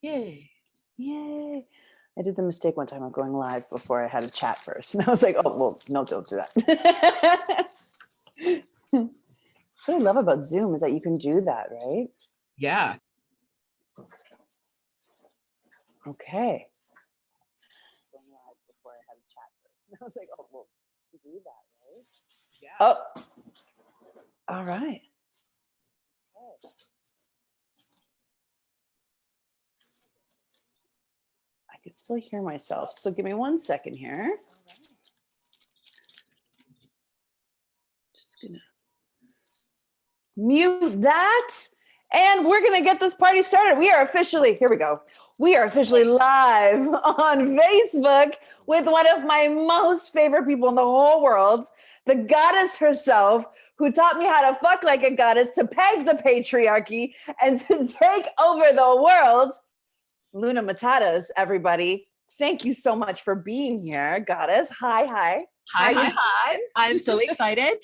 Yay. Yay. I did the mistake one time of going live before I had a chat first. And I was like, oh, well, no, don't do that. That's what I love about Zoom is that you can do that, right? Yeah. Okay. Going live before I had a chat first. And I was like, oh, well, you do that, right? Yeah. Oh, all right. Okay. I could still hear myself. So give me 1 second here. Just gonna mute that. And we're going to get this party started. We are officially, here we go. We are officially live on Facebook with one of my most favorite people in the whole world, the goddess herself, who taught me how to fuck like a goddess, to peg the patriarchy, and to take over the world. Luna Matatas, everybody. Thank you so much for being here, goddess. Hi. Hi. I'm so excited.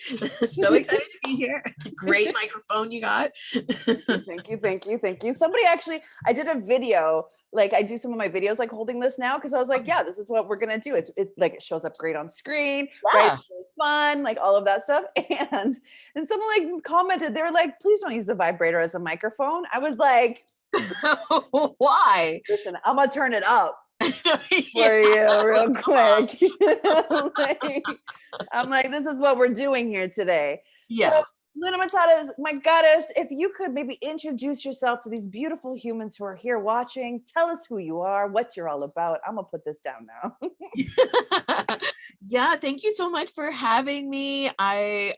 So excited to be here. Great microphone you got. Thank you. Somebody actually, I did a video, like I do some of my videos like holding this now because I was like, yeah, this is what we're gonna do. It like it shows up great on screen, right? It's really fun, like all of that stuff. And someone like commented, they were like, please don't use the vibrator as a microphone. I was like, why? Listen, I'm gonna turn it up. For you real quick. I'm like, this is what we're doing here today. Yeah. So, Luna Matatas, my goddess, if you could maybe introduce yourself to these beautiful humans who are here watching, tell us who you are, what you're all about. I'm gonna put this down now. Yeah, thank you so much for having me. I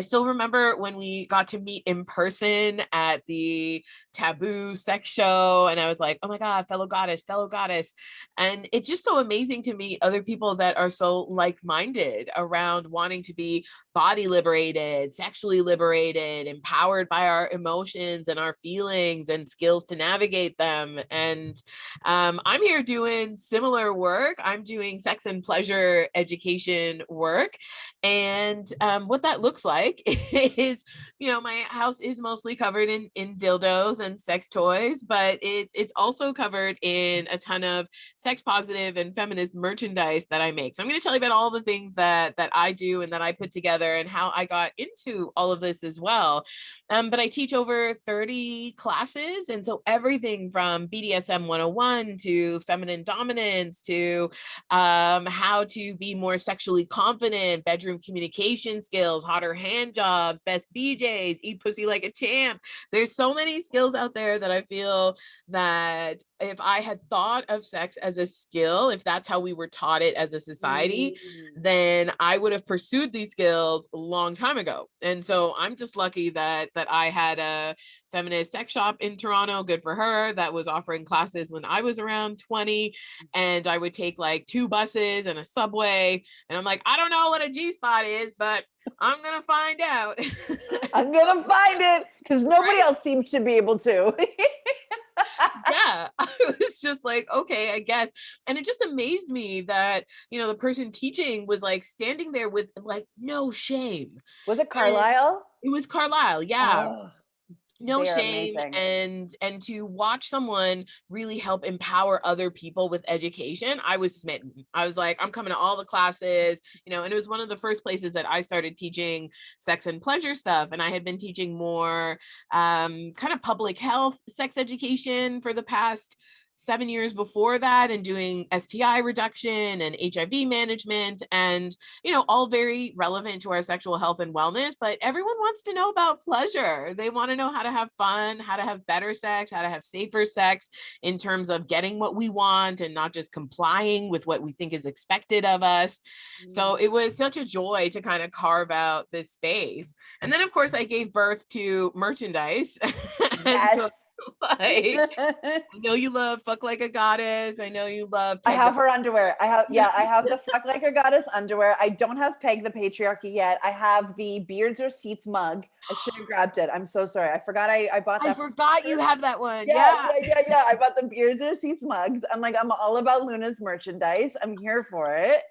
still remember when we got to meet in person at the Taboo Sex Show, and I was like, oh my God, fellow goddess. And it's just so amazing to meet other people that are so like-minded around wanting to be body liberated, sexually liberated, empowered by our emotions and our feelings and skills to navigate them. And I'm here doing similar work. I'm doing sex and pleasure education work. And what that looks like is, my house is mostly covered in dildos and sex toys, but it's also covered in a ton of sex positive and feminist merchandise that I make. So I'm going to tell you about all the things that I do and that I put together and how I got into all of this as well. But I teach over 30 classes. And so everything from BDSM 101 to feminine dominance to how to be more sexually confident, bedroom communication skills, hotter hand jobs, best BJs, eat pussy like a champ. There's so many skills out there that I feel that if I had thought of sex as a skill, if that's how we were taught it as a society, then I would have pursued these skills a long time ago. And so I'm just lucky that I had a feminist sex shop in Toronto, good for her, that was offering classes when I was around 20. And I would take like 2 buses and a subway. And I'm like, I don't know what a G-spot is, but I'm going to find out. I'm going to find it because nobody else seems to be able to. Yeah, I was just like, okay, I guess. And it just amazed me that, the person teaching was like standing there with like no shame. Was it Carlisle? It was Carlisle. Yeah. Oh, no shame. And to watch someone really help empower other people with education, I was smitten. I was like, I'm coming to all the classes, and it was one of the first places that I started teaching sex and pleasure stuff. And I had been teaching more kind of public health sex education for the past 7 years before that, and doing STI reduction and HIV management, and all very relevant to our sexual health and wellness. But everyone wants to know about pleasure. They want to know how to have fun, how to have better sex, how to have safer sex in terms of getting what we want and not just complying with what we think is expected of us. So it was such a joy to kind of carve out this space. And then of course I gave birth to merchandise. Yes. I know you love Fuck Like a Goddess. I know you love I have her underwear. I have the Fuck Like a Goddess underwear. I don't have Peg the Patriarchy yet. I have the Beards or Seats mug. I should have grabbed it. I'm so sorry. I forgot I bought that. I forgot you have that one. Yeah. I bought the Beards or Seats mugs. I'm all about Luna's merchandise. I'm here for it.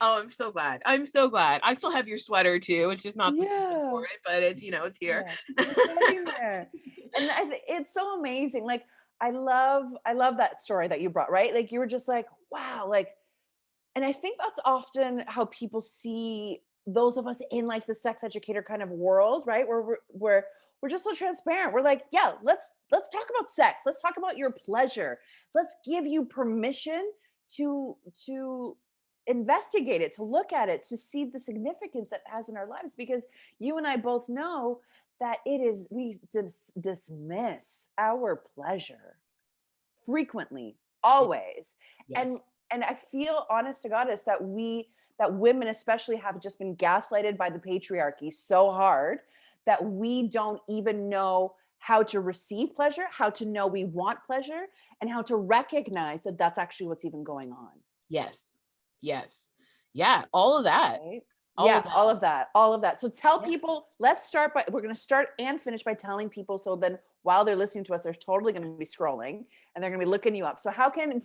Oh, I'm so glad. I'm so glad. I still have your sweater too. It's just not the season Yeah. for it, but it's, it's here. Yeah, it's getting there. And it's so amazing. Like I love that story that you brought, right? Like you were just like, wow, like, and I think that's often how people see those of us in like the sex educator kind of world, right? We're just so transparent. We're like, yeah, let's talk about sex. Let's talk about your pleasure. Let's give you permission to investigate it, to look at it, to see the significance it has in our lives. Because you and I both know that we dismiss our pleasure frequently, always. Yes. And I feel, honest to goddess, that women especially have just been gaslighted by the patriarchy so hard that we don't even know how to receive pleasure, how to know we want pleasure, and how to recognize that that's actually what's even going on. Yes. Yes. Yeah. All of that. Right? All Yeah, of that. all of that. So tell Yeah. people, we're going to start and finish by telling people, so then while they're listening to us, they're totally going to be scrolling and they're going to be looking you up. So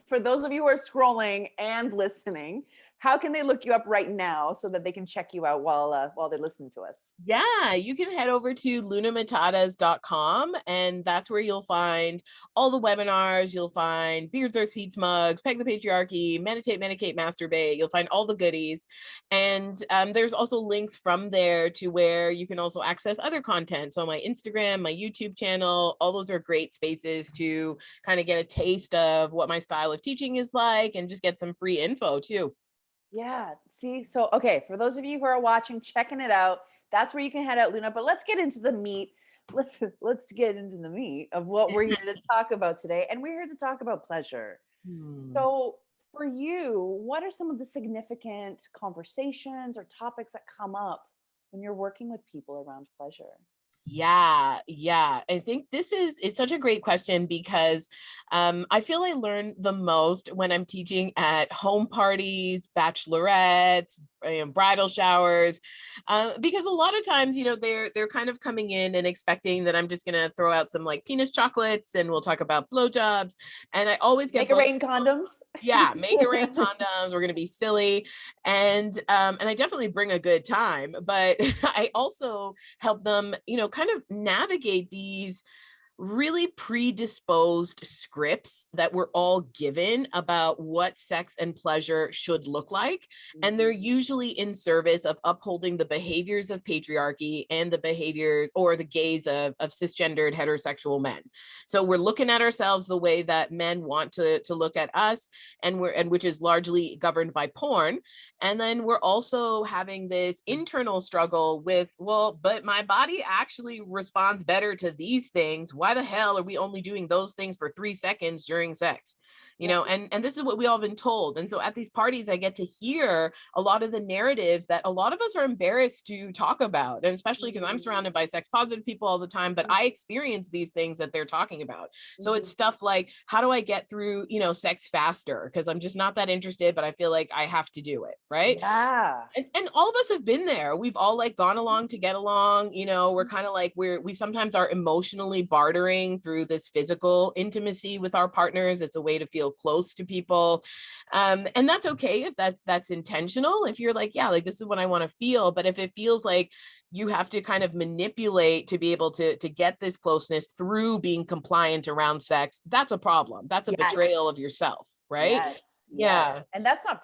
for those of you who are scrolling and listening, how can they look you up right now so that they can check you out while they're listening to us? Yeah, you can head over to lunamatatas.com, and that's where you'll find all the webinars. You'll find Beards Are Seats mugs, Peg the Patriarchy, Meditate, Medicate, Masturbate. You'll find all the goodies. And there's also links from there to where you can also access other content. So my Instagram, my YouTube channel, all those are great spaces to kind of get a taste of what my style of teaching is like and just get some free info too. Yeah. See, so okay, for those of you who are watching, checking it out, that's where you can head out, Luna. But let's get into the meat. Let's get into the meat of what we're here to talk about today. And we're here to talk about pleasure. So for you, what are some of the significant conversations or topics that come up when you're working with people around pleasure? Yeah. I think it's such a great question because I feel I learn the most when I'm teaching at home parties, bachelorettes, bridal showers, because a lot of times, they're kind of coming in and expecting that I'm just gonna throw out some like penis chocolates and we'll talk about blowjobs, and I always get Make it both. rain condoms. Yeah, make it rain condoms. We're gonna be silly, and I definitely bring a good time, but I also help them, kind of navigate these really predisposed scripts that we're all given about what sex and pleasure should look like. And they're usually in service of upholding the behaviors of patriarchy and the behaviors or the gaze of cisgendered heterosexual men. So we're looking at ourselves the way that men want to look at us, and which is largely governed by porn. And then we're also having this internal struggle with, well, but my body actually responds better to these things. Why the hell are we only doing those things for 3 seconds during sex? And this is what we all been told. And so at these parties, I get to hear a lot of the narratives that a lot of us are embarrassed to talk about, and especially because I'm surrounded by sex positive people all the time, but I experience these things that they're talking about. So it's stuff like, how do I get through, sex faster? Because I'm just not that interested, but I feel like I have to do it. Right. Yeah. And all of us have been there. We've all like gone along to get along. We're kind of like we sometimes are emotionally bartering through this physical intimacy with our partners. It's a way to feel close to people, and that's okay if that's intentional. If you're like, yeah, like this is what I want to feel. But if it feels like you have to kind of manipulate to be able to get this closeness through being compliant around sex, that's a problem. That's a betrayal of yourself, right? Yes. Yeah. And that's not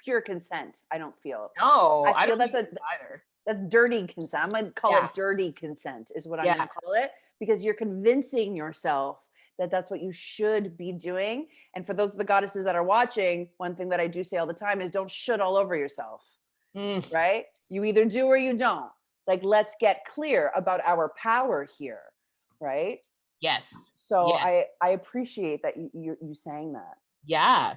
pure consent, I don't feel. No, I feel don't that's either. that's dirty consent. I'm going to call it dirty consent is what I'm going to call it, because you're convincing yourself that that's what you should be doing. And for those of the goddesses that are watching, one thing that I do say all the time is don't shit all over yourself, right? You either do or you don't. Like, let's get clear about our power here, right? Yes. So Yes. I appreciate that you saying that. Yeah.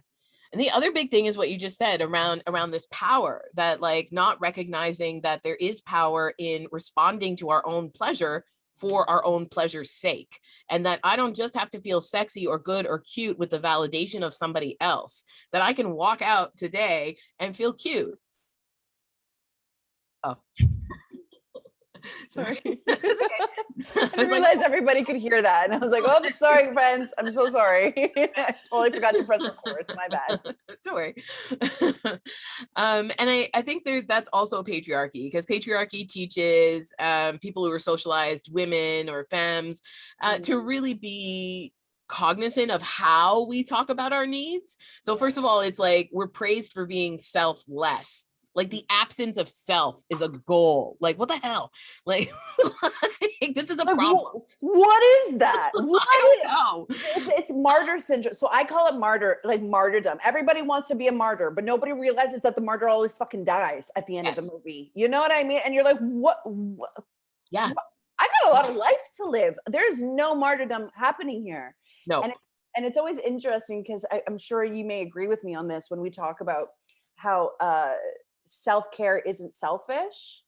And the other big thing is what you just said around this power, that like not recognizing that there is power in responding to our own pleasure for our own pleasure's sake. And that I don't just have to feel sexy or good or cute with the validation of somebody else, that I can walk out today and feel cute. Oh. Sorry. It's okay. I I didn't was like, realize everybody could hear that. And I was like, oh, sorry, friends. I'm so sorry. I totally forgot to press record. My bad. don't worry. And I think that's also patriarchy, because patriarchy teaches people who are socialized, women or femmes, to really be cognizant of how we talk about our needs. So first of all, it's like we're praised for being selfless. Like the absence of self is a goal. Like what the hell? Like, like this is a problem. What is that? What I don't know. it's martyr syndrome. So I call it martyrdom. Everybody wants to be a martyr, but nobody realizes that the martyr always fucking dies at the end of the movie. You know what I mean? And you're like, what? Yeah. I got a lot of life to live. There's no martyrdom happening here. No. And it's always interesting because I'm sure you may agree with me on this when we talk about how self-care isn't selfish,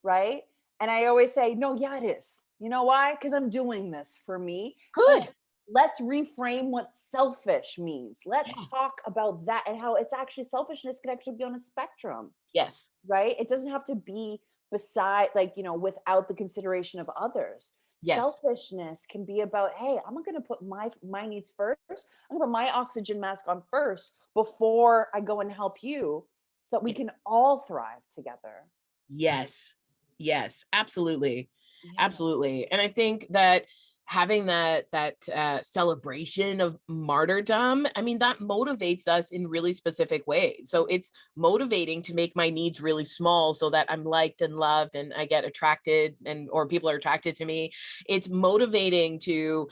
right? And I always say, no, yeah, it is. You know why? Because I'm doing this for me. Good. Let's reframe what selfish means. Let's talk about that and how it's actually selfishness can actually be on a spectrum. Yes. Right? It doesn't have to be beside, like, you know, without the consideration of others. Yes. Selfishness can be about, hey, I'm going to put my needs first. I'm going to put my oxygen mask on first before I go and help you, so that we can all thrive together. Yes. Yes, absolutely. Absolutely. And I think that having that celebration of martyrdom, I mean, that motivates us in really specific ways. So it's motivating to make my needs really small so that I'm liked and loved and I get attracted, and or people are attracted to me. It's motivating to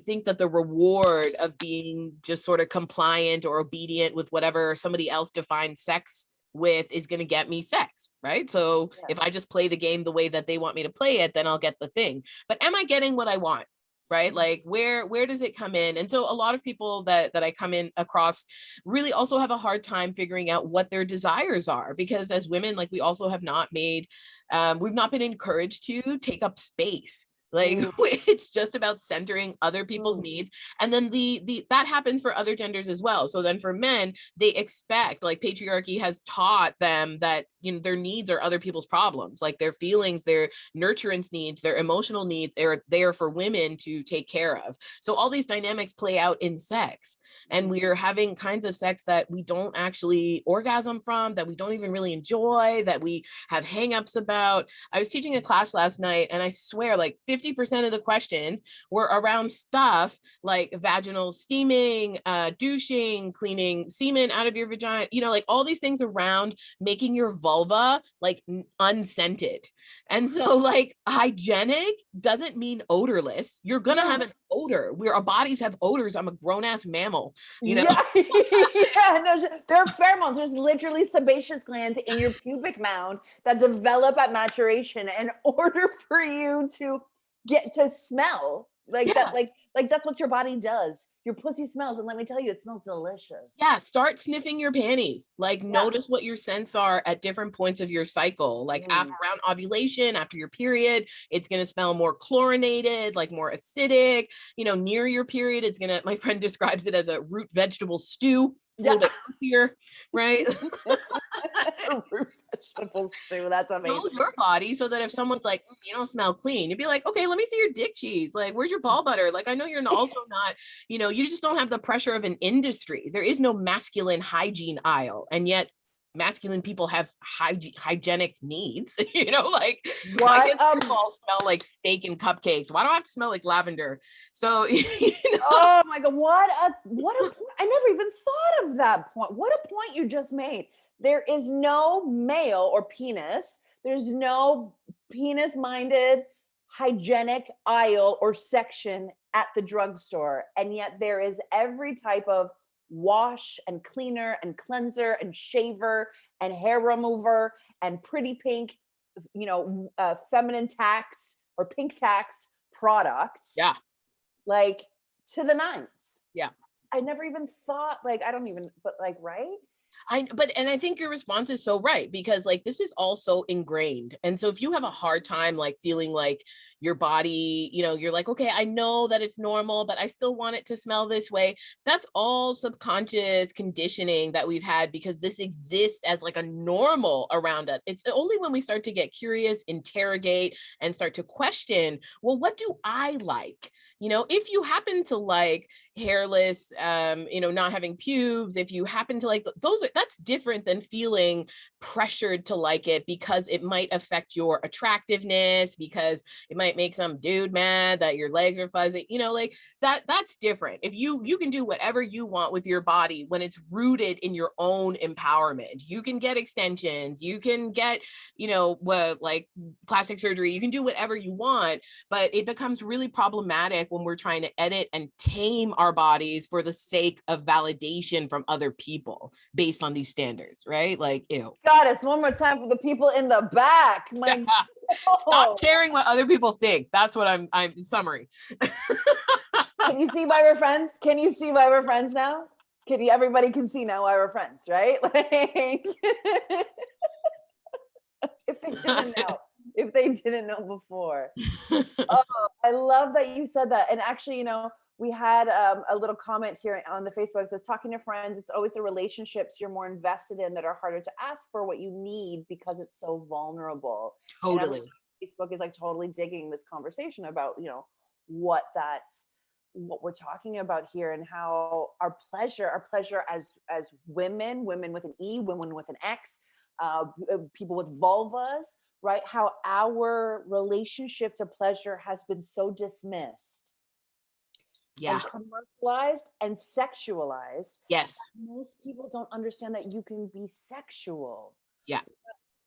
think that the reward of being just sort of compliant or obedient with whatever somebody else defines sex with is going to get me sex, right? So if I just play the game the way that they want me to play it, then I'll get the thing. But am I getting what I want? Right? Like where does it come in? And so a lot of people that I come in across really also have a hard time figuring out what their desires are, because as women, like we also have not made, we've not been encouraged to take up space. Like it's just about centering other people's needs. And then that happens for other genders as well. So then for men, they expect, like patriarchy has taught them that, you know, their needs are other people's problems, like their feelings, their nurturance needs, their emotional needs are there for women to take care of. So all these dynamics play out in sex, and we're having kinds of sex that we don't actually orgasm from, that we don't even really enjoy, that we have hangups about. I was teaching a class last night, and I swear like 50% of the questions were around stuff like vaginal steaming, douching, cleaning semen out of your vagina, you know, like all these things around making your vulva like unscented. And so like hygienic doesn't mean odorless. You're gonna have an odor. Our bodies have odors. I'm a grown-ass mammal, you know? No, there are pheromones. There's literally sebaceous glands in your pubic mound that develop at maturation in order for you to get to smell like that. Like that's what your body does. Your pussy smells, and let me tell you, it smells delicious. Yeah, start sniffing your panties. Like notice what your scents are at different points of your cycle. Like around ovulation, after your period, it's going to smell more chlorinated, like more acidic. You know, near your period, it's going to, my friend describes it as a root vegetable stew. It's a little bit healthier, right? Root vegetable stew. That's amazing. Know your body so that if someone's like, you don't smell clean, you'd be like, okay, let me see your dick cheese. Like, where's your ball butter? Like, I know you're also not, you know, you just don't have the pressure of an industry. There is no masculine hygiene aisle. And yet masculine people have hygienic needs, you know, like why can't your balls smell like steak and cupcakes? Why do I have to smell like lavender? So, you know. Oh my God, what a point. I never even thought of that point. What a point you just made. There is no male or penis. There's no penis-minded hygienic aisle or section at the drugstore. And yet there is every type of wash and cleaner and cleanser and shaver and hair remover and pretty pink, you know, feminine tax or pink tax product. Yeah. Like to the nines. Yeah. I never even thought, like, I don't even, but like, right? And I think your response is so right, because like this is also ingrained. And so if you have a hard time like feeling like your body, you're like, okay, I know that it's normal, but I still want it to smell this way. That's all subconscious conditioning that we've had because this exists as like a normal around us. It's only when we start to get curious, interrogate, and start to question, well, what do I like? If you happen to like hairless, not having pubes, if you happen to like that's different than feeling pressured to like it because it might affect your attractiveness, because it might make some dude mad that your legs are fuzzy, like that's different. If you can do whatever you want with your body when it's rooted in your own empowerment. You can get extensions, you can get, like plastic surgery, you can do whatever you want, but it becomes really problematic when we're trying to edit and tame our bodies for the sake of validation from other people based on these standards, right? Like, ew. Goddess, one more time for the people in the back. Stop caring what other people think. That's what I'm summary. Can you see why we're friends? Can you see why we're friends now? Everybody can see now why we're friends, right? Like, if they didn't know before. Oh, I love that you said that. And actually, we had a little comment here on the Facebook. It says, talking to friends, it's always the relationships you're more invested in that are harder to ask for what you need because it's so vulnerable. Totally. And Facebook is like totally digging this conversation about, what we're talking about here, and how our pleasure as women with an E, women with an X, people with vulvas, right? How our relationship to pleasure has been so dismissed. Yeah. And commercialized and sexualized. Yes. Most people don't understand that you can be sexual. Yeah.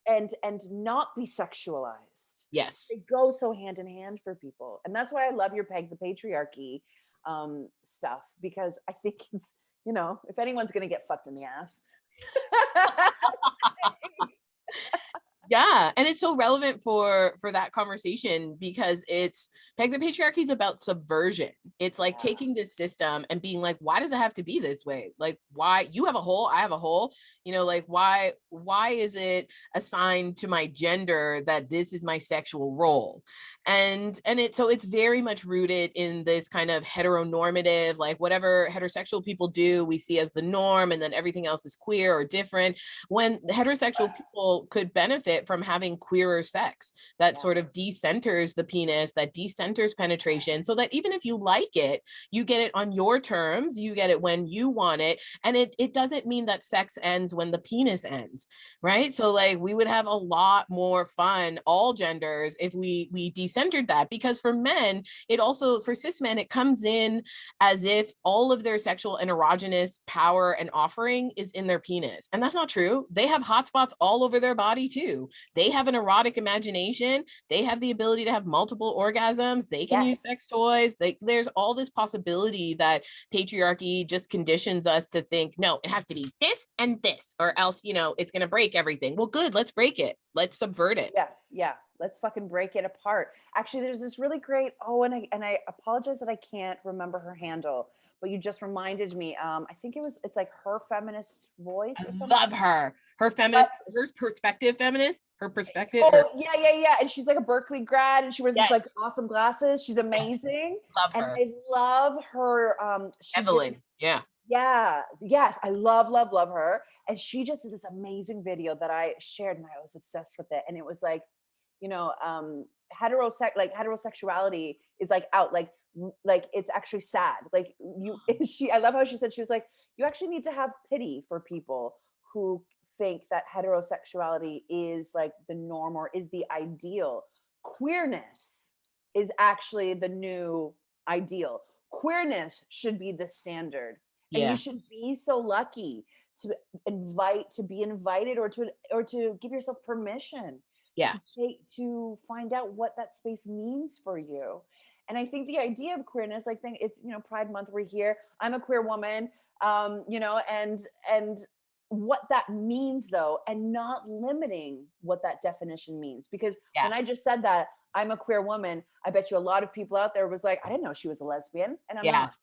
And not be sexualized. Yes. They go so hand in hand for people. And that's why I love your Peg the Patriarchy stuff, because I think it's, if anyone's going to get fucked in the ass. Yeah. And it's so relevant for that conversation because it's Peg the Patriarchy is about subversion. It's like taking this system and being like, why does it have to be this way? Like, why you have a hole, I have a hole, like why is it assigned to my gender that this is my sexual role? And it's very much rooted in this kind of heteronormative, like whatever heterosexual people do, we see as the norm, and then everything else is queer or different, when heterosexual people could benefit from having queerer sex that sort of decenters the penis, that decenters penetration, so that even if you like it, you get it on your terms, you get it when you want it, and it doesn't mean that sex ends when the penis ends, right? So like we would have a lot more fun, all genders, if we decentered that, because for men, it also, for cis men, it comes in as if all of their sexual and erogenous power and offering is in their penis, and that's not true. They have hot spots all over their body too. They have an erotic imagination. They have the ability to have multiple orgasms. They can use sex toys. There's all this possibility that patriarchy just conditions us to think, no, it has to be this and this, or else, it's going to break everything. Well, good. Let's break it. Let's subvert it. Yeah. Let's fucking break it apart. Actually, there's this really great, and I apologize that I can't remember her handle, but you just reminded me. I think it's like Her Feminist Voice or something. Love her. Her feminist, her perspective feminist, her perspective. Yeah. And she's like a Berkeley grad, and she wears these like awesome glasses. She's amazing. Love her. And I love her. Evelyn. Yes. I love her. And she just did this amazing video that I shared, and I was obsessed with it. And it was like, heterosexuality is like out, like it's actually sad. Like I love how she said, she was like, you actually need to have pity for people who think that heterosexuality is like the norm or is the ideal. Queerness is actually the new ideal. Queerness should be the standard. And you should be so lucky to be invited or to give yourself permission to find out what that space means for you. And I think the idea of queerness, I think it's, Pride Month, we're here. I'm a queer woman, and what that means though, and not limiting what that definition means. Because when I just said that, I'm a queer woman, I bet you a lot of people out there was like, I didn't know she was a lesbian, and I'm not.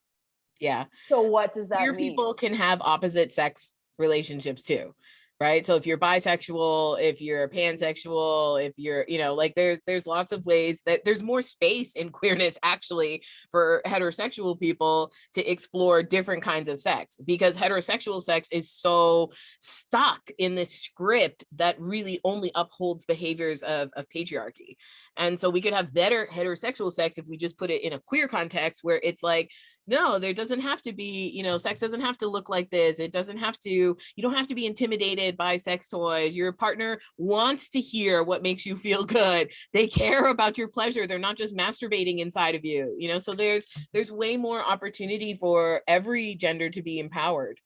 Yeah. So what does that mean? Queer people can have opposite sex relationships too, right? So if you're bisexual, if you're pansexual, if you're, like there's lots of ways that there's more space in queerness actually for heterosexual people to explore different kinds of sex, because heterosexual sex is so stuck in this script that really only upholds behaviors of patriarchy. And so we could have better heterosexual sex if we just put it in a queer context where it's like, no, there doesn't have to be, sex doesn't have to look like this. It doesn't have to, you don't have to be intimidated by sex toys. Your partner wants to hear what makes you feel good. They care about your pleasure. They're not just masturbating inside of you, so there's way more opportunity for every gender to be empowered.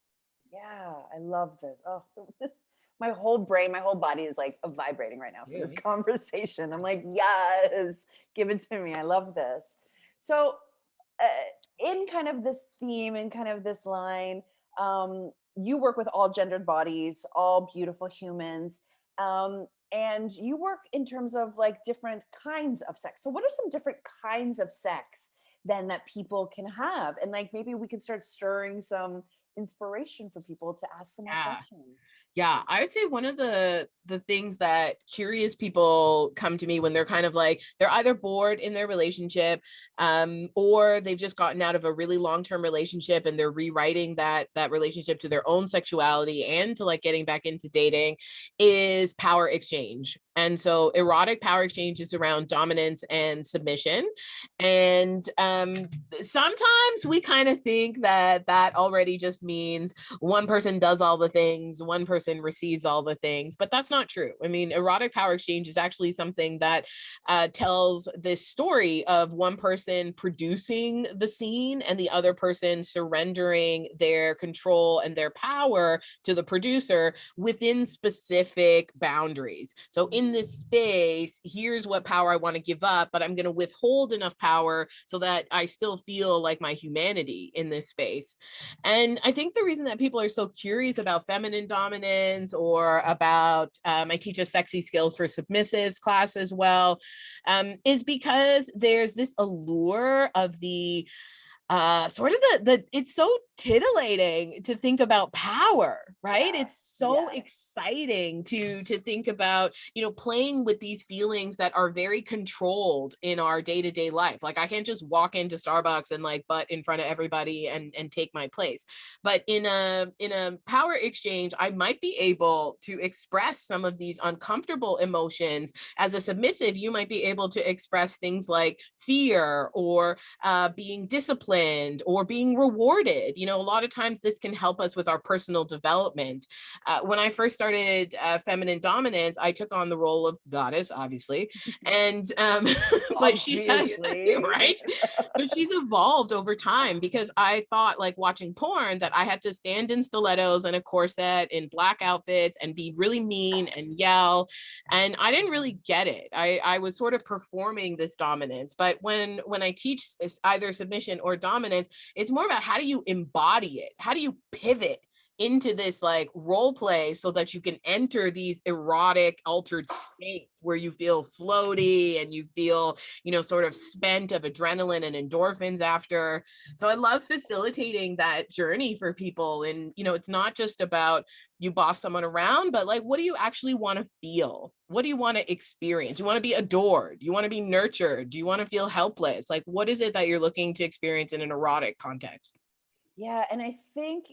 Yeah, I love this. Oh, my whole brain, my whole body is like vibrating right now for this conversation. I'm like, yes, give it to me. I love this. So, in kind of this theme and kind of this line, you work with all gendered bodies, all beautiful humans, and you work in terms of like different kinds of sex. So, what are some different kinds of sex then that people can have? And like maybe we can start stirring some inspiration for people to ask some more questions. Yeah, I would say one of the things that curious people come to me when they're kind of like, they're either bored in their relationship, or they've just gotten out of a really long-term relationship and they're rewriting that relationship to their own sexuality and to like getting back into dating, is power exchange. And so erotic power exchange is around dominance and submission. And sometimes we kind of think that already just means one person does all the things, one person receives all the things, but that's not true. I mean, erotic power exchange is actually something that tells this story of one person producing the scene and the other person surrendering their control and their power to the producer within specific boundaries. So in this space, here's what power I want to give up, but I'm going to withhold enough power so that I still feel like my humanity in this space. And I think the reason that people are so curious about feminine dominance, or about, I teach a sexy skills for submissives class as well, is because there's this allure of the sort of the it's so titillating to think about power, right? Yeah, It's so exciting to think about, playing with these feelings that are very controlled in our day-to-day life. Like I can't just walk into Starbucks and like butt in front of everybody and take my place. But in a power exchange, I might be able to express some of these uncomfortable emotions. As a submissive, you might be able to express things like fear, or being disciplined, or being rewarded. A lot of times this can help us with our personal development. When I first started feminine dominance, I took on the role of goddess, obviously, and but she has, right? But she's evolved over time, because I thought, like watching porn, that I had to stand in stilettos and a corset in black outfits and be really mean and yell, and I didn't really get it. I was sort of performing this dominance. But when I teach this, either submission or dominance, it's more about how do you embody it? How do you pivot into this like role play so that you can enter these erotic altered states where you feel floaty and you feel, sort of spent of adrenaline and endorphins after. So I love facilitating that journey for people. And, it's not just about you boss someone around, but like, what do you actually want to feel? What do you want to experience? You want to be adored? You want to be nurtured? Do you want to feel helpless? Like, what is it that you're looking to experience in an erotic context? Yeah, and I think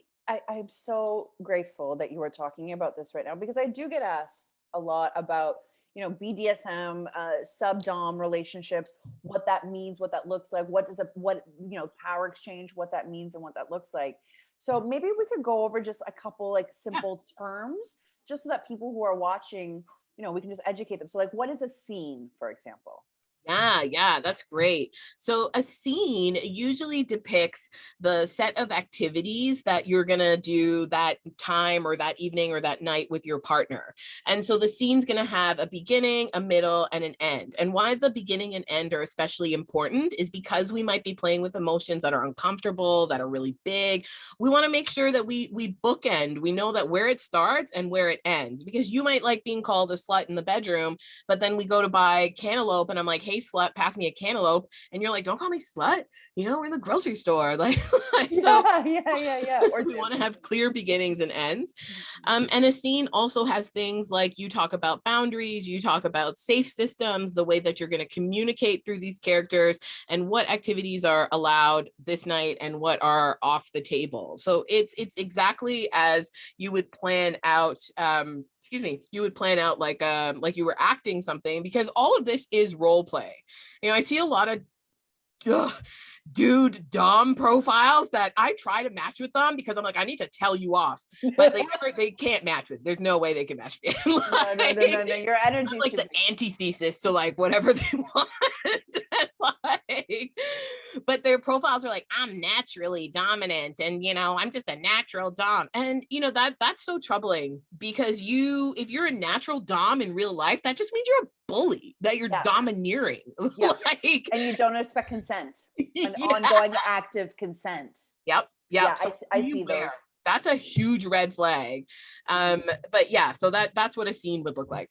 I'm so grateful that you are talking about this right now, because I do get asked a lot about, BDSM, sub-dom relationships, what that means, what that looks like, power exchange, what that means and what that looks like. So maybe we could go over just a couple like simple terms, just so that people who are watching, we can just educate them. So like, what is a scene, for example? Yeah, that's great. So a scene usually depicts the set of activities that you're going to do that time or that evening or that night with your partner. And so the scene's going to have a beginning, a middle, and an end. And why the beginning and end are especially important is because we might be playing with emotions that are uncomfortable, that are really big. We want to make sure that we bookend. We know that where it starts and where it ends, because you might like being called a slut in the bedroom, but then we go to buy cantaloupe and I'm like, hey, me slut, pass me a cantaloupe. And you're like, don't call me slut. You know, we're in the grocery store. Like, so yeah. Or we want to have clear beginnings and ends. And a scene also has things like you talk about boundaries, you talk about safe systems, the way that you're going to communicate through these characters, and what activities are allowed this night and what are off the table. So it's exactly as you would plan out. You would plan out like you were acting something, because all of this is role play. You know, I see a lot of dude dom profiles that I try to match with them because I'm like, I need to tell you off, but they can't match with. There's no way they can match. Like, no. Your energy like the antithesis to like whatever they want. Like, but their profiles are like, I'm naturally dominant, and you know, I'm just a natural dom, and you know that's so troubling, because if you're a natural dom in real life, that just means you're a bully, that you're domineering. Like, and you don't expect consent, an ongoing active consent. Yep. So I see those. That's a huge red flag. But yeah, so that's what a scene would look like.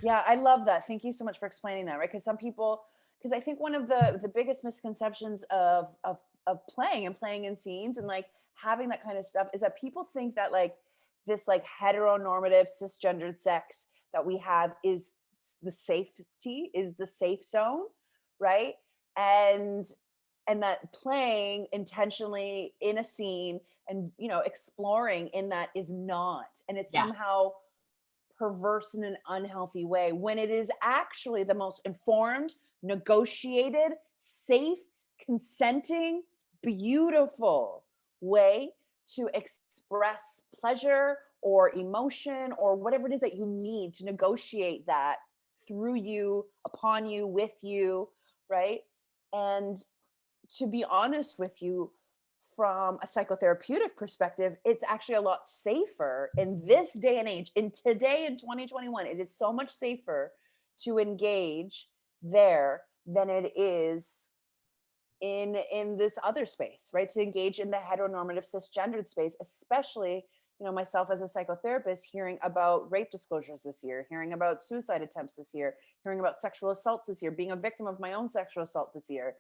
Yeah, I love that. Thank you so much for explaining that, right? Because I think one of the biggest misconceptions of playing in scenes and like having that kind of stuff is that people think that like this like heteronormative cisgendered sex that we have is the safety, is the safe zone, right? And that playing intentionally in a scene and, you know, exploring in that is not, and it's somehow perverse in an unhealthy way, when it is actually the most informed, negotiated, safe, consenting, beautiful way to express pleasure or emotion or whatever it is that you need to negotiate that through you, upon you, with you, right? And to be honest with you, from a psychotherapeutic perspective, it's actually a lot safer in this day and age. In today, in 2021, it is so much safer to engage there than it is in this other space, right? To engage in the heteronormative cisgendered space, especially, you know, myself as a psychotherapist, hearing about rape disclosures this year, hearing about suicide attempts this year, hearing about sexual assaults this year, being a victim of my own sexual assault this year.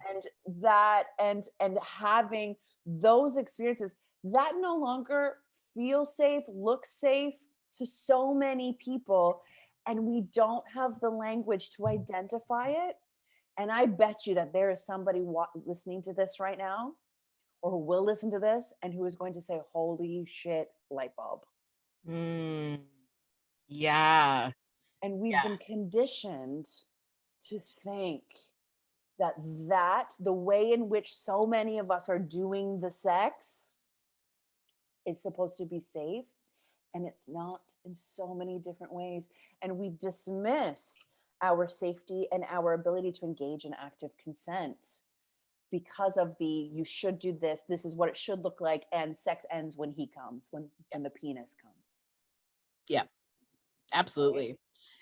And having those experiences that no longer feel safe, look safe to so many people, and we don't have the language to identify it. And I bet you that there is somebody listening to this right now, or who will listen to this, and who is going to say, holy shit, light bulb. Yeah. And we've been conditioned to think that the way in which so many of us are doing the sex is supposed to be safe, and it's not, in so many different ways. And we've dismissed our safety and our ability to engage in active consent because of you should do this is what it should look like, and sex ends when he comes, when the penis comes. Yeah, absolutely.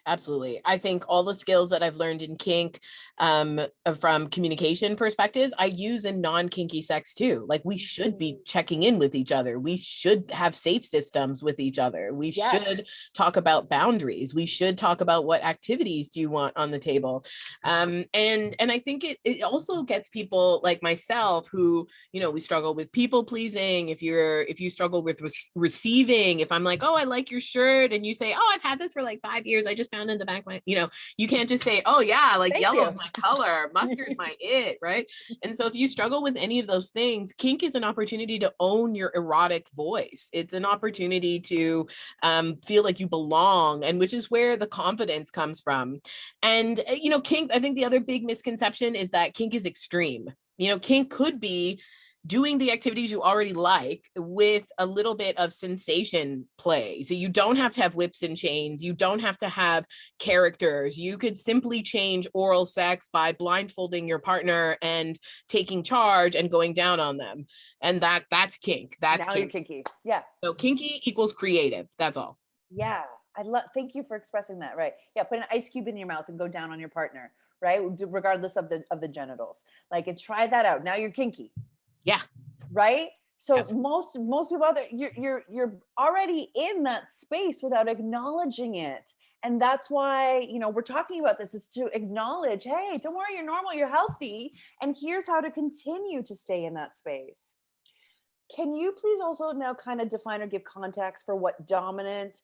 Absolutely. I think all the skills that I've learned in kink, from communication perspectives, I use in non-kinky sex too. Like, we should be checking in with each other. We should have safe systems with each other. We should talk about boundaries. We should talk about what activities do you want on the table. And I think it also gets people like myself who, you know, we struggle with people pleasing. If you struggle with receiving, if I'm like, oh, I like your shirt, and you say, oh, I've had this for like 5 years, I just found in the back of my, you know, you can't just say, oh yeah, like yellow's my color, mustard's my it, right? And so if you struggle with any of those things, kink is an opportunity to own your erotic voice. It's an opportunity to feel like you belong, and which is where the confidence comes from. And you know, kink, I think the other big misconception is that kink is extreme. You know, kink could be doing the activities you already like with a little bit of sensation play. So you don't have to have whips and chains. You don't have to have characters. You could simply change oral sex by blindfolding your partner and taking charge and going down on them. And that's kink. That's now kink. You're kinky. Yeah. So kinky equals creative. That's all. Yeah. Thank you for expressing that. Right. Yeah. Put an ice cube in your mouth and go down on your partner. Right. Regardless of the genitals. Like, and try that out. Now you're kinky. Yeah. Right. So most people out there, you're already in that space without acknowledging it. And that's why, you know, we're talking about this, is to acknowledge, hey, don't worry, you're normal, you're healthy. And here's how to continue to stay in that space. Can you please also now kind of define or give context for what dominance,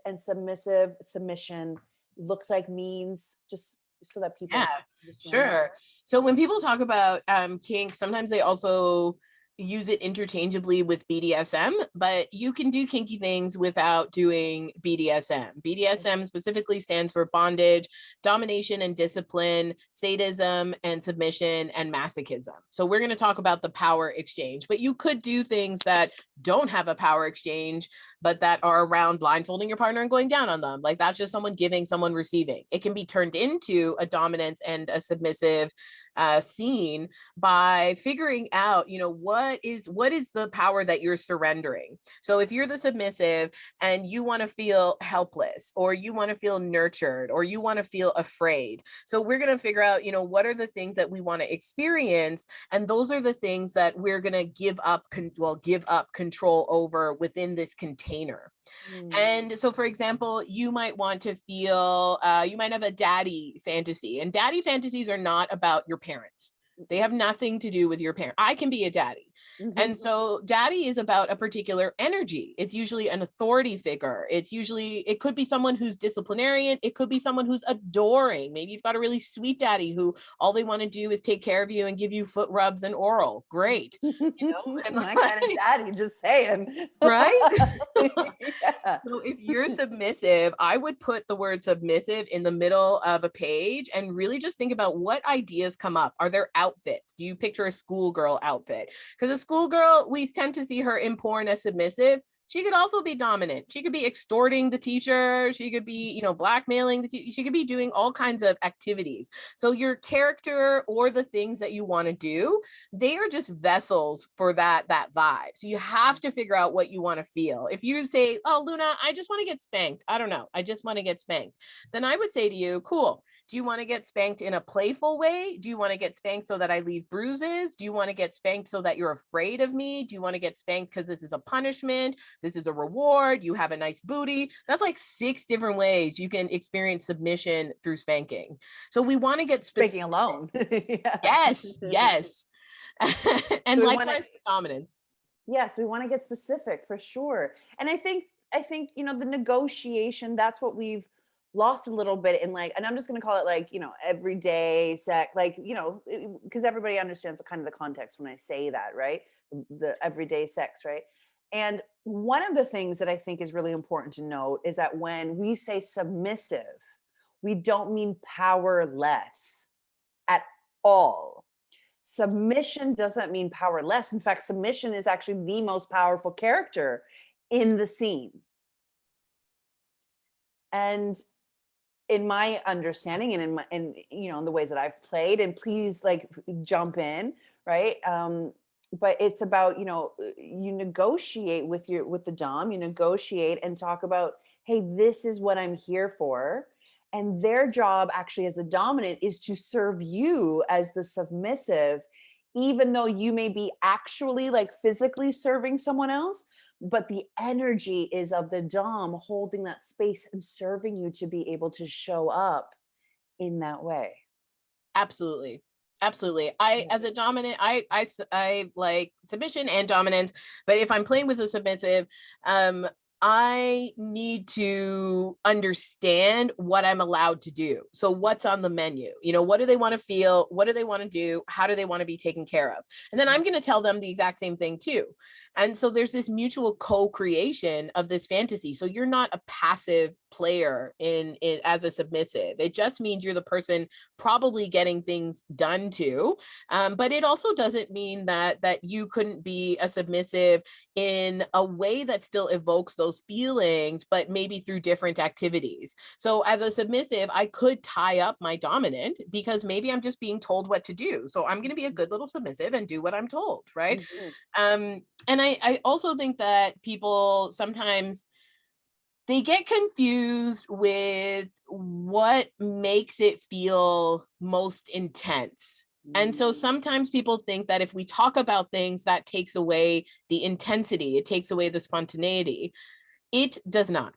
and submission looks like, means, just so that people Yeah, understand? sure. So when people talk about kink, sometimes they also use it interchangeably with BDSM, but you can do kinky things without doing BDSM. BDSM specifically stands for bondage, domination and discipline, sadism and submission, and masochism. So we're going to talk about the power exchange, but you could do things that don't have a power exchange, but that are around blindfolding your partner and going down on them. Like that's just someone giving, someone receiving. It can be turned into a dominance and a submissive scene by figuring out, you know, what is the power that you're surrendering. So if you're the submissive and you want to feel helpless, or you want to feel nurtured, or you want to feel afraid, so we're going to figure out, you know, what are the things that we want to experience, and those are the things that we're going to give up control over within this container. And so, for example, you might want to feel, you might have a daddy fantasy, and daddy fantasies are not about your parents. They have nothing to do with your parent. I can be a daddy. And so daddy is about a particular energy. It's usually an authority figure. It could be someone who's disciplinarian. It could be someone who's adoring. Maybe you've got a really sweet daddy who all they want to do is take care of you and give you foot rubs and oral. Great. You know, and My kind of daddy, just saying. right? Yeah. So if you're submissive, I would put the word submissive in the middle of a page and really just think about what ideas come up. Are there outfits? Do you picture a schoolgirl outfit? Because a schoolgirl, we tend to see her in porn as submissive. She could also be dominant. She could be extorting the teacher. She could be, you know, blackmailing the teacher. She could be doing all kinds of activities. So your character or the things that you want to do, they are just vessels for that vibe. So you have to figure out what you want to feel. If you say, oh, Luna, I just want to get spanked. I don't know. I just want to get spanked. Then I would say to you, cool. Do you want to get spanked in a playful way? Do you want to get spanked so that I leave bruises? Do you want to get spanked so that you're afraid of me? Do you want to get spanked because this is a punishment? This is a reward. You have a nice booty. That's like 6 different ways you can experience submission through spanking. So we want to get Speaking alone. Yeah. Yes, yes. And So likewise with dominance. Yes, we want to get specific for sure. And I think, you know, the negotiation, that's what we've lost a little bit in, like, and I'm just going to call it, like, you know, everyday sex, like, you know, because everybody understands the kind of the context when I say that, right? The everyday sex, right? And one of the things that I think is really important to note is that when we say submissive, we don't mean powerless at all. Submission doesn't mean powerless. In fact, submission is actually the most powerful character in the scene. And in my understanding, and in you know, in the ways that I've played, and please, like, jump in, right? But it's about, you know, you negotiate with the dom, you negotiate and talk about, hey, this is what I'm here for. And their job actually as the dominant is to serve you as the submissive, even though you may be actually, like, physically serving someone else, but the energy is of the dom holding that space and serving you to be able to show up in that way. Absolutely. Absolutely. As a dominant, I like submission and dominance, but if I'm playing with a submissive, I need to understand what I'm allowed to do. So what's on the menu? You know, what do they want to feel? What do they want to do? How do they want to be taken care of? And then I'm going to tell them the exact same thing too. And so there's this mutual co-creation of this fantasy. So you're not a passive player in as a submissive. It just means you're the person probably getting things done to. But it also doesn't mean that you couldn't be a submissive in a way that still evokes those feelings, but maybe through different activities. So as a submissive, I could tie up my dominant because maybe I'm just being told what to do. So I'm going to be a good little submissive and do what I'm told, right? And I also think that people sometimes they get confused with what makes it feel most intense. And so sometimes people think that if we talk about things, that takes away the intensity, it takes away the spontaneity. It does not.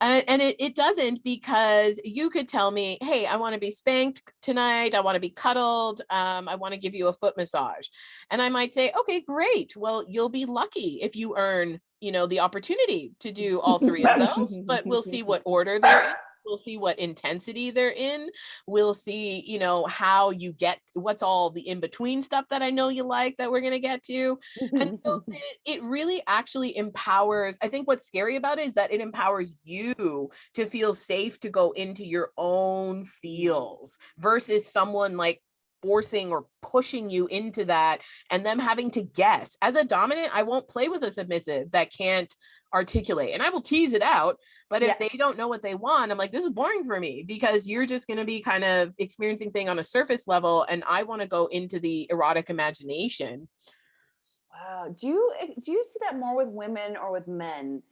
and it doesn't, because you could tell me, hey, I want to be spanked tonight, I want to be cuddled, I want to give you a foot massage, and I might say, okay, great, well, you'll be lucky if you earn, the opportunity to do all three of those, but we'll see what order they're in. We'll see what intensity they're in. We'll see, how you get, what's all the in-between stuff that I know you like that we're going to get to. And so it really actually empowers. I think what's scary about it is that it empowers you to feel safe to go into your own feels versus someone like forcing or pushing you into that and them having to guess. As a dominant, I won't play with a submissive that can't articulate, and I will tease it out, but if they don't know what they want, I'm like, this is boring for me, because you're just going to be kind of experiencing thing on a surface level, and I want to go into the erotic imagination. Wow. Do you see that more with women or with men,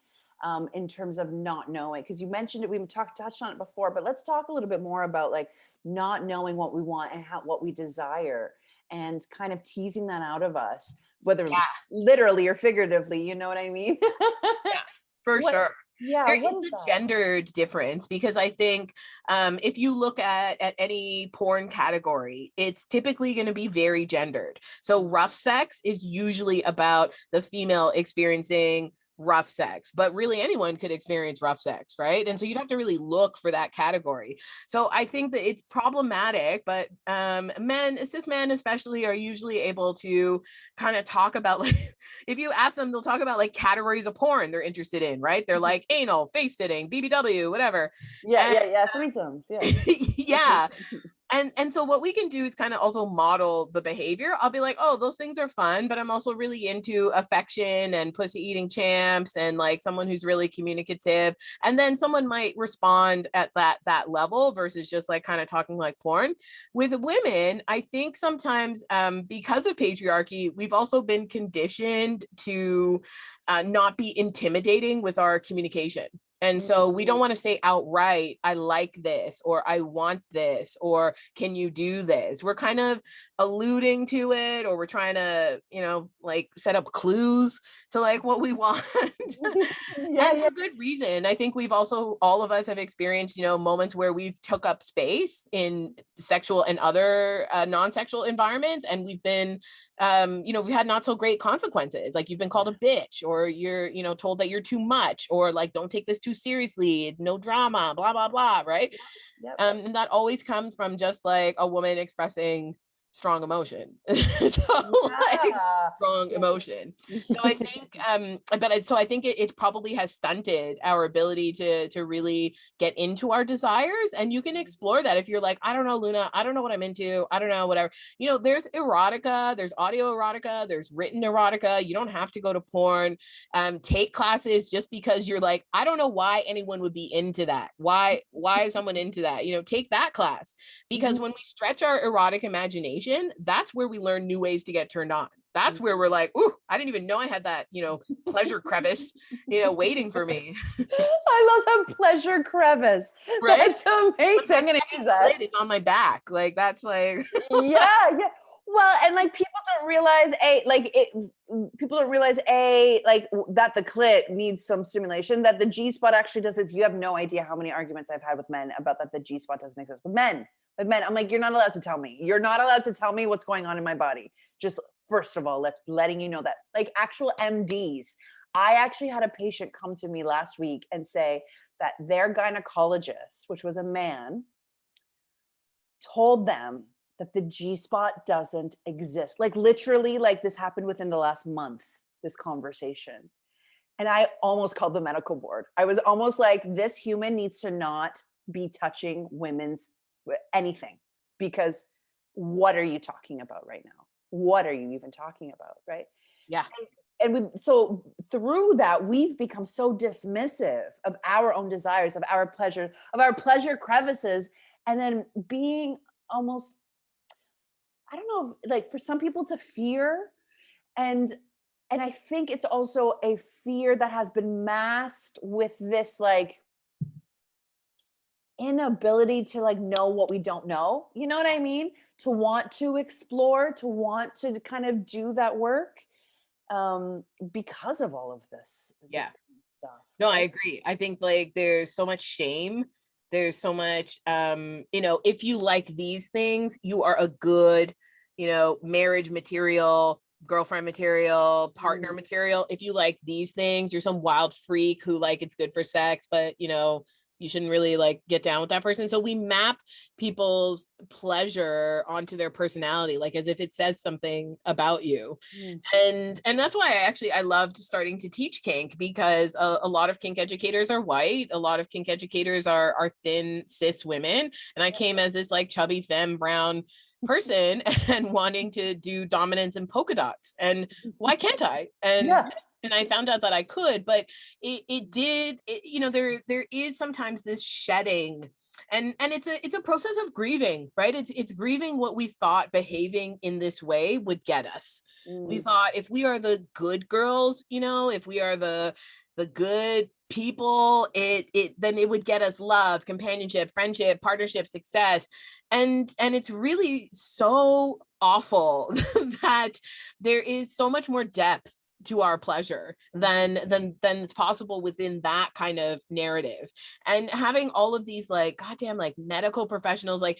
in terms of not knowing? Because you mentioned it, we touched on it before, but let's talk a little bit more about like not knowing what we want and what we desire, and kind of teasing that out of us, whether literally or figuratively, you know what I mean? Yeah, for sure. Yeah, There what is is a that? gendered difference, because I think if you look at any porn category, it's typically going to be very gendered. So rough sex is usually about the female experiencing rough sex, but really anyone could experience rough sex, right? And so you'd have to really look for that category. So I think that it's problematic, but cis men especially, are usually able to kind of talk about, like, if you ask them, they'll talk about like categories of porn they're interested in, right? They're like anal, face sitting, BBW, whatever. Yeah, threesomes, yeah. Yeah. And so what we can do is kind of also model the behavior. I'll be like, oh, those things are fun, but I'm also really into affection and pussy eating champs and like someone who's really communicative. And then someone might respond at that level versus just like kind of talking like porn. With women, I think sometimes because of patriarchy, we've also been conditioned to not be intimidating with our communication. And so we don't want to say outright, I like this, or I want this, or can you do this? We're kind of alluding to it, or we're trying to, like set up clues to like what we want. And for good reason. I think we've also, all of us have experienced, moments where we've took up space in sexual and other non-sexual environments. And we've been, we've had not so great consequences. Like you've been called a bitch, or you're, told that you're too much, or like, don't take this too seriously, no drama, blah, blah, blah. Right. Yep. And that always comes from just like a woman expressing strong emotion. Like strong emotion. So I think so I think it probably has stunted our ability to really get into our desires. And you can explore that if you're like, I don't know, Luna, I don't know what I'm into, I don't know, whatever. There's erotica, there's audio erotica, there's written erotica. You don't have to go to porn. Take classes just because you're like, I don't know why anyone would be into that. Why is someone into that? Take that class, because when we stretch our erotic imagination, that's where we learn new ways to get turned on. That's where we're like, ooh, I didn't even know I had that, pleasure crevice, waiting for me. I love that pleasure crevice. Right? That's amazing. I'm gonna use that. It's on my back. Like that's like yeah. Well, and like people don't realize that the clit needs some stimulation, that the G spot actually doesn't. You have no idea how many arguments I've had with men about that the G spot doesn't exist. With men, I'm like, you're not allowed to tell me. You're not allowed to tell me what's going on in my body. Just first of all, letting you know that, like actual MDs. I actually had a patient come to me last week and say that their gynecologist, which was a man, told them that the G spot doesn't exist. Like literally, like this happened within the last month, this conversation. And I almost called the medical board. I was almost like, this human needs to not be touching women's anything, because what are you talking about right now? What are you even talking about? Right. Yeah. So through that, we've become so dismissive of our own desires, of our pleasure crevices, and then being almost, I don't know, like for some people to fear. And I think it's also a fear that has been masked with this like inability to like know what we don't know. You know what I mean? To want to explore, to want to kind of do that work, because of all of this. Yeah. stuff. No, I Right? agree. I think like there's so much shame. There's so much, if you like these things, you are a good, marriage material, girlfriend material, partner material. If you like these things, you're some wild freak who like it's good for sex, but you shouldn't really like get down with that person. So we map people's pleasure onto their personality, like as if it says something about you. Mm. And that's why I loved starting to teach kink, because a lot of kink educators are white, a lot of kink educators are thin cis women, and I came as this like chubby femme brown person and wanting to do dominance and polka dots, and why can't I? And I found out that I could, but there is sometimes this shedding, and it's a process of grieving, right? It's grieving what we thought behaving in this way would get us. We thought if we are the good girls, if we are the good people, it then it would get us love, companionship, friendship, partnership, success. And it's really so awful that there is so much more depth to our pleasure than it's possible within that kind of narrative. And having all of these like goddamn like medical professionals, like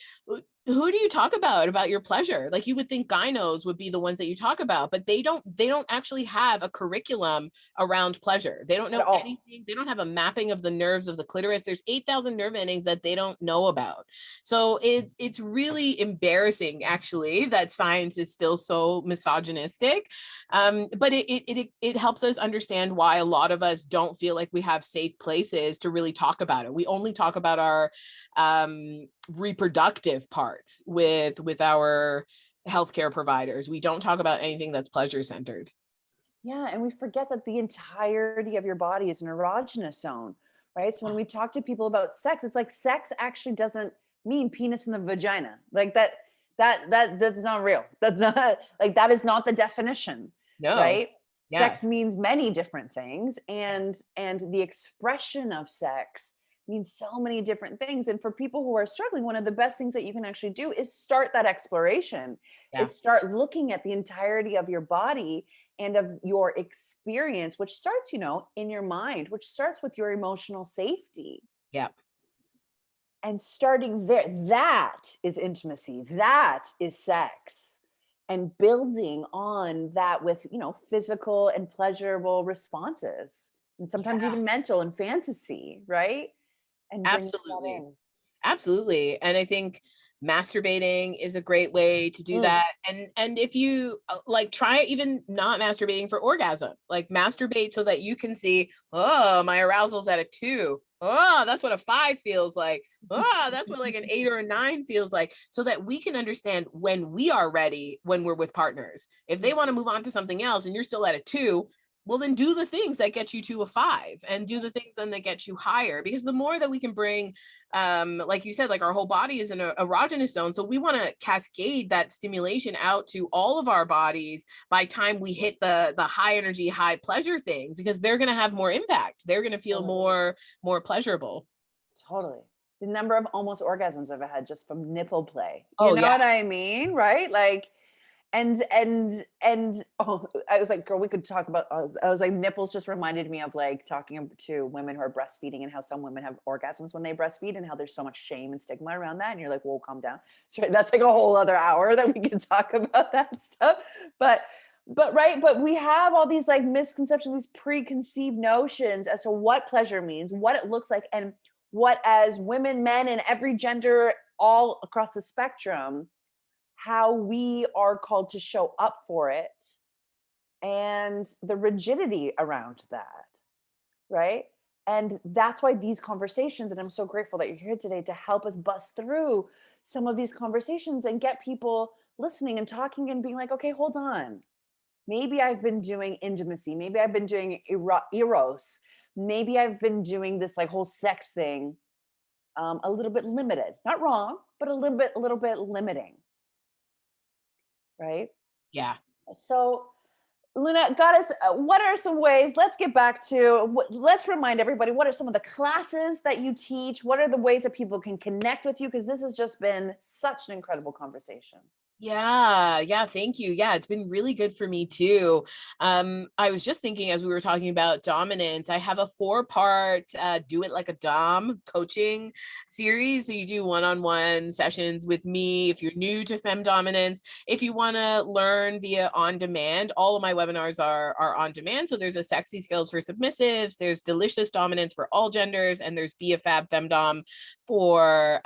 who do you talk about your pleasure? Like you would think gynos would be the ones that you talk about, but they don't actually have a curriculum around pleasure. They don't know anything. They don't have a mapping of the nerves of the clitoris. There's 8,000 nerve endings that they don't know about. So it's really embarrassing actually that science is still so misogynistic. But it helps us understand why a lot of us don't feel like we have safe places to really talk about it. We only talk about our reproductive parts with our healthcare providers. We don't talk about anything that's pleasure centered. Yeah, and we forget that the entirety of your body is an erogenous zone, right? So when we talk to people about sex, it's like sex actually doesn't mean penis in the vagina. Like that's not real. That's not like that is not the definition, No. right? Yeah. Sex means many different things, and the expression of sex means so many different things. And for people who are struggling, one of the best things that you can actually do is start that exploration, Yeah. is start looking at the entirety of your body and of your experience, which starts, in your mind, which starts with your emotional safety. Yeah. And starting there, that is intimacy, that is sex. And building on that with, physical and pleasurable responses, and sometimes even mental and fantasy, right? And bring that Absolutely. in. Absolutely. And I think masturbating is a great way to do that. And if you like try even not masturbating for orgasm, like masturbate so that you can see, oh, my arousal's at a 2. Oh, that's what a 5 feels like. Oh, that's what like an 8 or a 9 feels like, so that we can understand when we are ready when we're with partners. If they want to move on to something else and you're still at a 2, well, then do the things that get you to a 5 and do the things then that get you higher, because the more that we can bring, like you said, like our whole body is in an erogenous zone. So we want to cascade that stimulation out to all of our bodies by time we hit the high energy, high pleasure things, because they're going to have more impact. They're going to feel more pleasurable. Totally. The number of almost orgasms I've had just from nipple play. Oh, You know yeah. what I mean? Right? Like, and oh, I was like, girl, we could talk about, I was like, nipples just reminded me of like talking to women who are breastfeeding and how some women have orgasms when they breastfeed and how there's so much shame and stigma around that. And you're like, whoa, calm down. So that's like a whole other hour that we can talk about that stuff. But right, but we have all these like misconceptions, these preconceived notions as to what pleasure means, what it looks like, and what as women, men, and every gender all across the spectrum, how we are called to show up for it, and the rigidity around that, right? And that's why these conversations, and I'm so grateful that you're here today to help us bust through some of these conversations and get people listening and talking and being like, okay, hold on. Maybe I've been doing intimacy. Maybe I've been doing eros. Maybe I've been doing this like whole sex thing a little bit limited. Not wrong, but a little bit limiting. Right? Yeah. So, Luna, Goddess, what are some ways? Let's get back to, let's remind everybody, what are some of the classes that you teach? What are the ways that people can connect with you? Because this has just been such an incredible conversation. Yeah, thank you. Yeah, it's been really good for me too. I was just thinking as we were talking about dominance, I have a 4-part do it like a dom coaching series. So you do one-on-one sessions with me if you're new to fem dominance. If you want to learn via on demand, all of my webinars are on demand. So there's a sexy skills for submissives, there's delicious dominance for all genders, and there's be a fab femdom for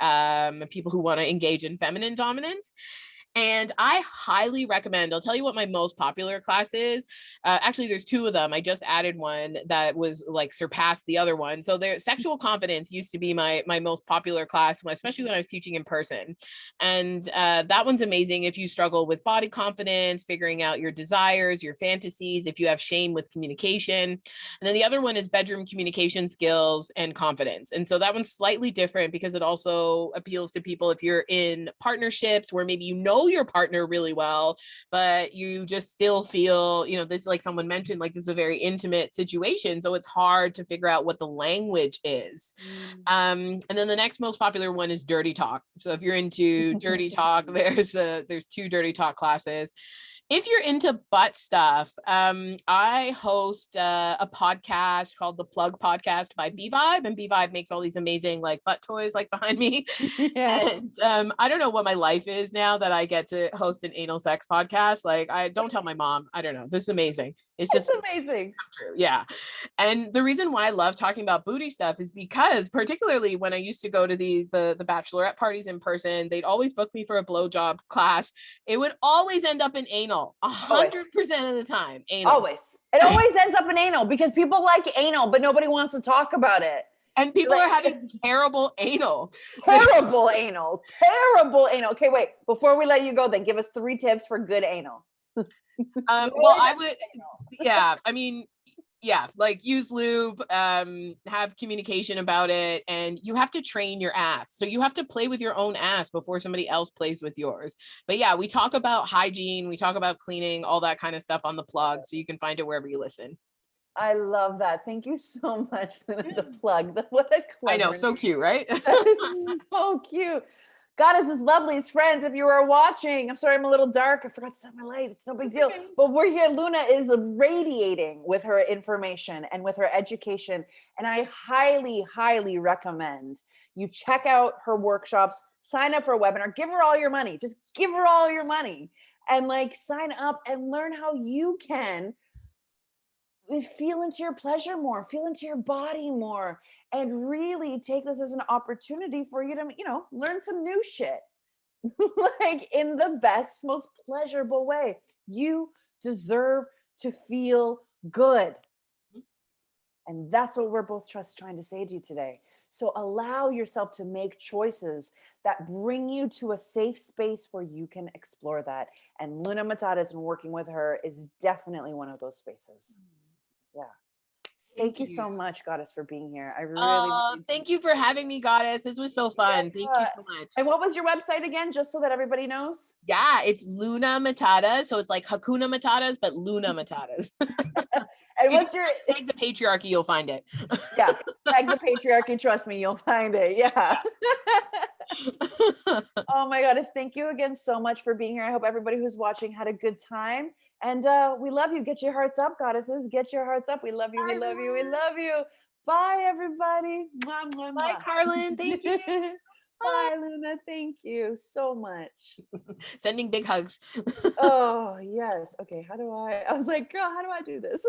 people who want to engage in feminine dominance. And I highly recommend, I'll tell you what my most popular class is. Actually, there's 2 of them. I just added one that was like surpassed the other one. So there, sexual confidence used to be my most popular class, especially when I was teaching in person. And that one's amazing if you struggle with body confidence, figuring out your desires, your fantasies, if you have shame with communication. And then the other one is bedroom communication skills and confidence. And so that one's slightly different because it also appeals to people if you're in partnerships where maybe you know your partner really well, but you just still feel, this, like someone mentioned, like this is a very intimate situation. So it's hard to figure out what the language is. And then the next most popular one is dirty talk. So if you're into dirty talk, there's 2 dirty talk classes. If you're into butt stuff, I host a podcast called the Plug Podcast by B-Vibe, and B-Vibe makes all these amazing like butt toys like behind me. Yeah. And I don't know what my life is now that I get to host an anal sex podcast. Like, I don't tell my mom. I don't know. This is amazing. It's It's just amazing. true. Yeah. And the reason why I love talking about booty stuff is because particularly when I used to go to the bachelorette parties in person, they'd always book me for a blowjob class. It would always end up in anal, Always. 100% of the time. Anal. Always. It always ends up in anal because people like anal, but nobody wants to talk about it. And people are having terrible anal. Terrible anal. Terrible anal. Okay, wait. Before we let you go, then give us 3 tips for good anal. Well, I would, yeah, I mean, yeah, like use lube, have communication about it, and you have to train your ass. So you have to play with your own ass before somebody else plays with yours. But yeah, we talk about hygiene, we talk about cleaning, all that kind of stuff on the Plug, so you can find it wherever you listen. I love that. Thank you so much. The Plug. What a clever I know, so cute, right? That is so cute. Goddesses, lovelies, friends, if you are watching, I'm sorry I'm a little dark. I forgot to set my light. It's no big deal. Okay. But we're here. Luna is radiating with her information and with her education. And I highly, highly recommend you check out her workshops, sign up for a webinar, give her all your money. Just give her all your money and like sign up and learn how you can feel into your pleasure more, feel into your body more, and really take this as an opportunity for you to, learn some new shit. Like in the best, most pleasurable way. You deserve to feel good. And that's what we're both trying to say to you today. So allow yourself to make choices that bring you to a safe space where you can explore that. And Luna Matatas and working with her is definitely one of those spaces. Yeah. Thank you so much, Goddess, for being here. I really thank you for having me, Goddess. This was so fun. Thank you so much. And what was your website again, just so that everybody knows? Yeah, it's Luna Matatas. So it's like Hakuna Matatas, but Luna Matatas. And what's your tag the patriarchy, you'll find it. Yeah, tag the patriarchy, trust me, you'll find it. Yeah. Oh my goddess, thank you again so much for being here. I hope everybody who's watching had a good time. And we love you. Get your hearts up, goddesses. Get your hearts up. We love you. We love you. We love you. Bye, everybody. Mwah, mwah, mwah. Bye, Carlen. Thank you. Bye, Luna. Thank you so much. Sending big hugs. Oh, yes. Okay. I was like, girl, how do I do this?